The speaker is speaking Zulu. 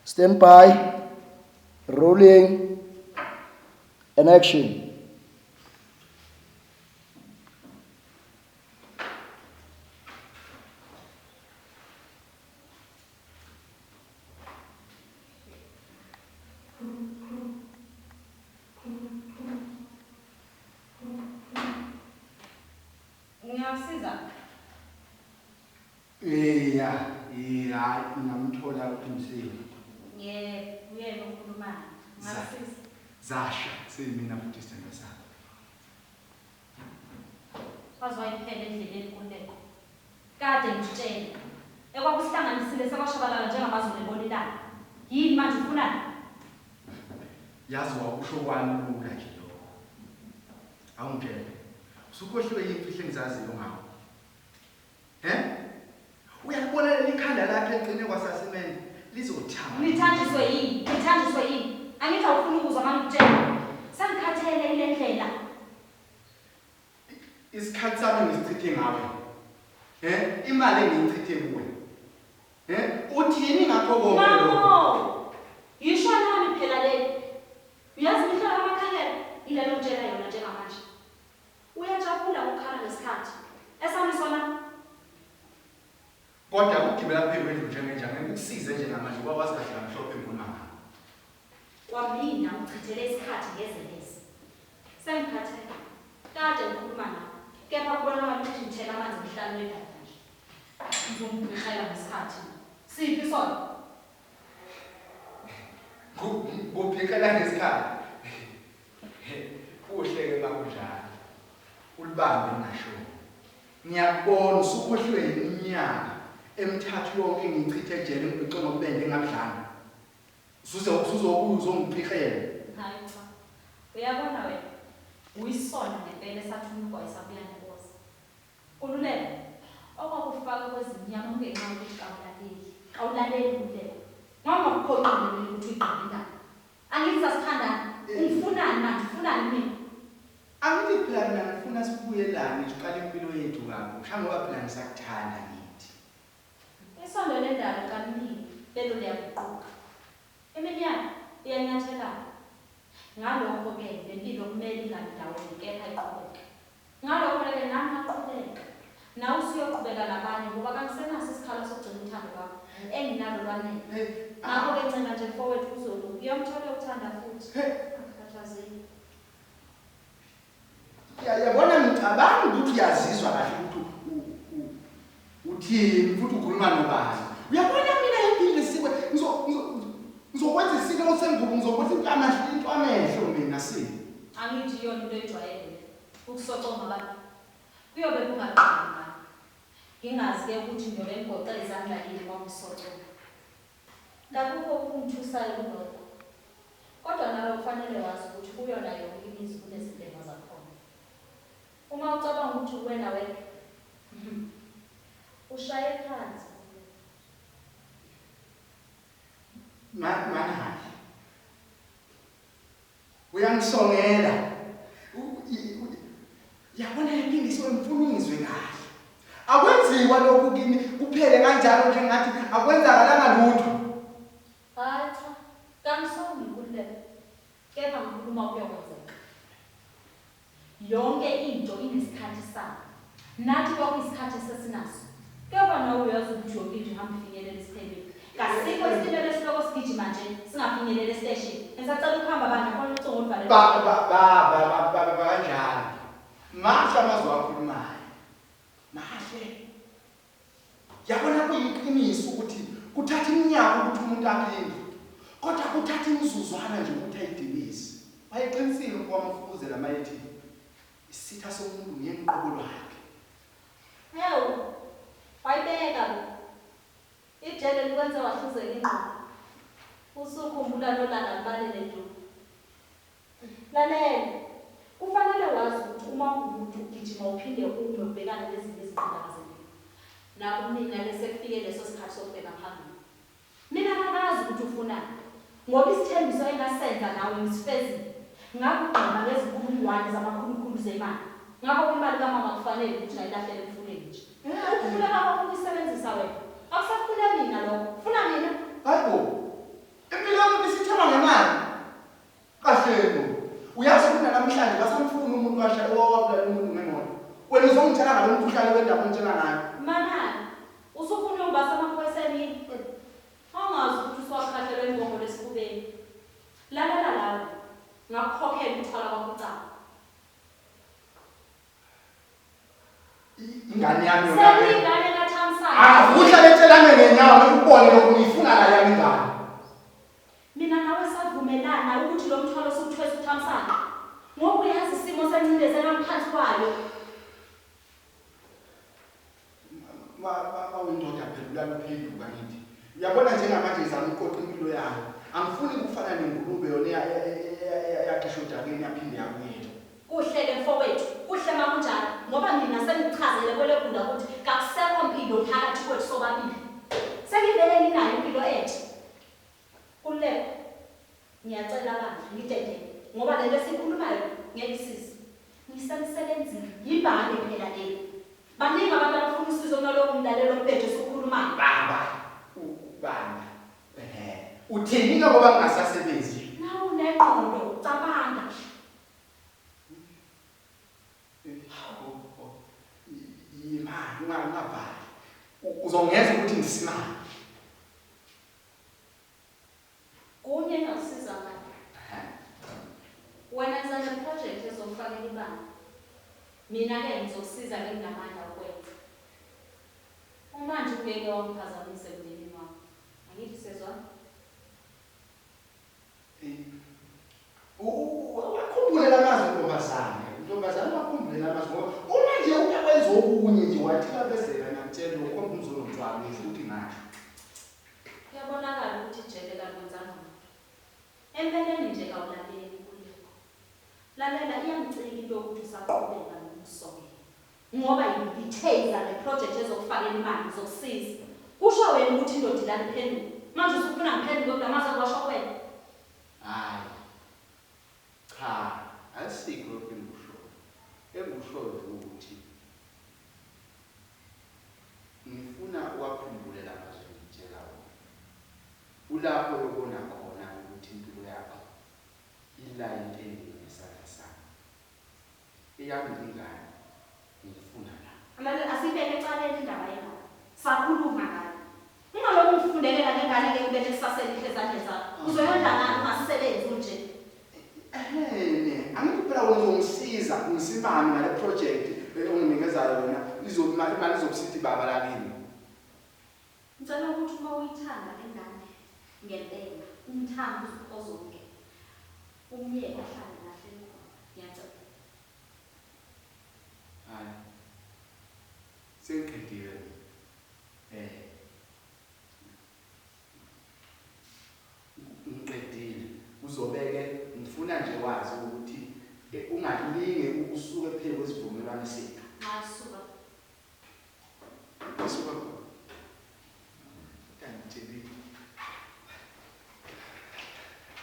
Stand by. Rolling. And action. Yeah, ngamthola uqinisile. Yebo, uyena okhulumayo. Ngasiza. Zasha, semina futhi sithando sakho. Wazoyiphela endleleni kuNteko. Kade ngitshela. Ekwakuhlanganisile sekwashabalala njengamazulu ebona ilanga. Yini manje ufunani? Yazi wakusho kwami lula nje lokho. Awungitshela. Usukhohliwe imfihlo engizaziyo ngawo. Uyalibona leli khanda lakhe eqine kwasasemene lizothamba. Ngithanjiswe yini? Angithi awufuni ukuzwa mangitshela. Sangikhathele ile ndlela. Isikhathi sami ngisichithe ngawe. Imali engiyichithe kuwe. Uthini ngakho konke lokho? Mamo! Yisho nami phela le. Uyazi imihla kamakhalela ile lokutshela yona njengamanje. Uyajabula ukukhala ngesikhathi. Esami sona Kodwa ukugibela phezulu kwendlu njengenjani ngikusize nje namanje ngoba wazi kahle kamhlophe ngikhuluma ngawo. Wamina uchithele isikhathi ngezelezi. Sengiphathele. Kade ngikhuluma nawe. Kepha kubonakala ukuthi ngithela amanzi emhlanje wedada nje. Ngizomphela ngesikhathi. Siphi sona? Kuphikela ngesikhathi. Kuhleke makunjalo. Ulibambe ngasho. Ngiyabona usukhohliwe iminyaka emithathu yonke engichithe ejele ngibicwe ngobende ngabudlanga. Uzongiphikela. Hayi cha. Uyabona wena. Uyisona ngempela esathumukwa isabuya nenkosi. Ululele. Okwakufaka kwezinyama ungenxa yokuthi awulaleli kulela. Noma ukuphoqile ukuthi uyiqale indaba. Angithi sasiphandana. Ungifunani manje? Ufunani mina? Angithi phela mina ngifuna sibuyelane siqale impilo yethu kabusha ngoba phela ngisakuthanda ngithi. Isondo lendaba kaMnini lelo liyakuquka. Eminyaka iyanyathela. Ngalokho ke lempilo kumele ingabi ndawonye kepha iqhubeke. Ngalokho ke nami ngaqhubeka. Nawe usiyoqhubeka nabanye ngoba kangisenaso isikhala sokugcina uthando lwakho. Enginalo lwanele. Ngakho ke ncela nje mfowethu uzolo. Uyamthola ukuthanda futhi. Akhathazeki. Yabona ngicabanga ukuthi uyazizwa kahle ukuthi uthini futhi ukhuluma nobani. Uyabona mina impilo sikwe ngizokwenza isiko sengubo ngizokwenza into amehlo mina sini. Angithi yona into ejwayele ukusocoma abantu. Kuyobe kungaqhamuka. Ngingazi ke ukuthi ngiyobe ngigoqa izandla yini uma ngisocoma. Lakho okungithusayo kulokho. Kodwa nawe kufanele wazi ukuthi kuyona yonke imizi kunezindlela zakhona. Uma ucabanga ukuthi wena wedwa ushaye phansi. Mana. Uyangisongela. Yabona iphindiswe imfunizwe kahle. Akwenziwa lokhu kimi kuphele kanjalo nje ngathi akwenzakalanga lutho. Hayi cha, kangisongi kulela. Kepha ngikhuluma kuyokwenzeka. Yonke into inesikhathi sayo. Nathi kwakuyisikhathi esesinaso. Kepha nawe uyazi ukuthi yonke hamba ifinyelela esiphelweni. Kasikho isitimela esiloko sigijima nje singafinyelela estation. Ngisacela ukuhamba bandla khona ucingo oluvalele. Kanjalo. Mahle amazwi akhulumayo. Mahle. Yabona kuyiqiniso ukuthi kuthatha iminyaka ukuthi umuntu aphinde. Kodwa kuthatha imizuzwana nje ukuthi ayidibise. Wayeqinisile kwamfuzela mayethi isitha somuntu ngemqobo lwakhe. Hawu. Wayibeka lo. Ijele likwenze wahluzeka ingqondo. Usukhumbula lolana libalele nje. Lalela. Kufanele wazi ukuthi uma umuntu ugijima uphinde ume ubhekane nezinto eziqhubekayo. Nabo mina bese kufike leso sikhathi sokubheka phambili. Mina ngazi ukuthi ufunani. Ngoba isithembiso engasenza nawe ngisifezile. Ngakugcina ngezikhulungwane zamakhulukhulu zemali. Ngakho imali kaMama kufanele ukuthi ayilahlele emfuleni nje. Ufuna ngakho ukuyisebenzisa wena. Akusafuna mina lokho. Ufuna mina? Hayibo. ngabe umkhuhlane wendaba ontshela ngayo. Manani, usufuna ungibasa amaphoyiseni yini? Awungazi ukuthi uswakhahlelwe imbongo lesifubeni. Lalela lawo, ngakukhokhela ukuthwala kwakho ucago. Ingane yami yona. Sengingane kaThamsanqa. Akuhle betshelane ngenyawo lokubone lokhu ngifuna la yami ingane. Mina nawe savumelana ukuthi lo mthwalo sokuthwesa uThamsanqa. Ngoba uyazi isimo sencindezelo ngaphansi kwayo. Indoda phendula uphenduka ngithi. Uyabona njengamanje izama ukuqoqa impilo yayo. Angifuni ukufana nengulube yona yakhisho dakeni yaphinde yakuyela. Kuhle ke mfowethu, kuhle makunjalo ngoba mina sengichazele kwele gunda ukuthi kakusekho impilo phakathi kwethu sobabili. Sengivele nginayo impilo ethu. Kuleko ngiyacela bandla ngidedele ngoba lento esikhulumayo ngeke isisi. Ngisemsebenzini yibani phela le. Baningi abantu abafuna usizo nalowo mlalelo mpethu sokukhuluma. Ubani? Uthini ngoba ngingasasebenzi? Nawu neqondo cabanga. Yimali ungavali. Uzongeza ukuthi ngisimama. Kunye engasiza ngakho. Wena zana project ezofakela ibanga. Mina ke ngizokusiza nginamandla ukwenza. Manje ungeke wangiphazamisa emndenini wami. Angithi sezwa? Wakhumbula amazwi ntombazane. Ntombazane wakhumbula amazwi ngoba uma nje uyakwenza okunye nje wathi labezela ngiyakutshela ukhomba umzonotshwala ukuthi ngasho. Kuyabonakala ukuthi ijele kakwenzanga. Empeleni nje kawulaleli kuleko. Lalela iyangicika into ukuthi usaqhubeka nokusoke. Ngoba yibitheza le project ezokufakela imali zokusiza. Kusho wena ukuthi indoda ilali phenduka. Manje usufuna ngiphenduke kodwa maze kwasho wena. Hayi. Cha, asikho engikusho. Engikushoyo ukuthi ngifuna uwakhumbule amazwi ngitshela wona. Ulapho yobona khona ukuthi impilo yakho ila into ngesandla sami. Eyami ingane ngifuna la. Lalela asibeke ecaleni indaba yakho. Sakhuluma ngayo. Ungaloku ufundelela ngengane ke kubele kusasela ezandleni zakho. Uzoyonda ngani ungasisebenzi nje? Angithi phela uzongisiza ngisimame ngale project onginikeza yona imali izokusithi baba lakini. Ngicela ukuthi uma uyithanda engane ngempela umthando ozonke. Umyeke ahlale kahle khona. Ngiyacela. Hayi. Sengiqedile. Ngiqedile. Uzobeke ngifuna nje wazi ukuthi ungalinge ukusuka phezulu kwesivumelwano sethu. Masu